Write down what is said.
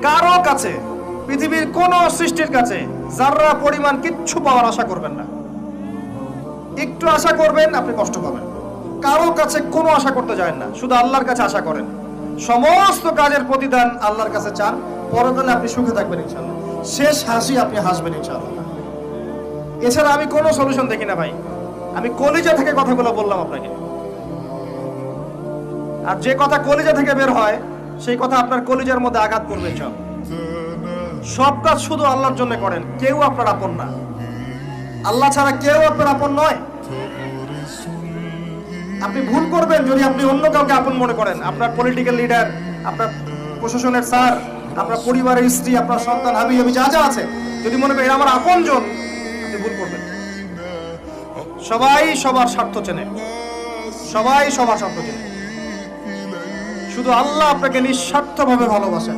কারো কাছে, পৃথিবীর কোন সৃষ্টির কাছে যারা পরিমাণ কিচ্ছু পাওয়ার আশা করবেন না। একটু আশা করবেন, আপনি কষ্ট পাবেন। কারো কাছে কোনো আশা করতে যায় না, শুধু আল্লাহর কাছে আশা করেন। সমস্ত কাজের প্রতিদান আল্লাহর কাছে চান, পরকালে আপনি সুখে থাকবেন ইনশাআল্লাহ। শেষ হাসি আপনি হাসবেন ইনশাআল্লাহ। এছাড়া আমি কোনো সলিউশন দেখি না ভাই। আমি কলিজা থেকে কথাগুলো বললাম আপনাকে, আর যে কথা কলিজা থেকে বের হয় সেই কথা আপনার কলিজার মধ্যে আঘাত করবে ইনশাআল্লাহ। সব কাজ শুধু আল্লাহর জন্য করেন, কেউ আপনার আপন না। আল্লাহ ছাড়া কেউ আপনার আপন নয়। আপনি ভুল করবেন যদি আপনি অন্য কাউকে আপন মনে করেন। আপনার পলিটিক্যাল লিডার, আপনার প্রশাসনের স্যার, আপনার পরিবারের স্ত্রী, আপনার সন্তান, হাবি হাবি যা যা আছে, যদি মনে করেন আমার আপনজন, আপনি ভুল করবেন। সবাই সবার স্বার্থ চেনে, সবাই সবার স্বার্থ চেনে। শুধু আল্লাহ আপনাকে নিঃস্বার্থভাবে ভালোবাসেন।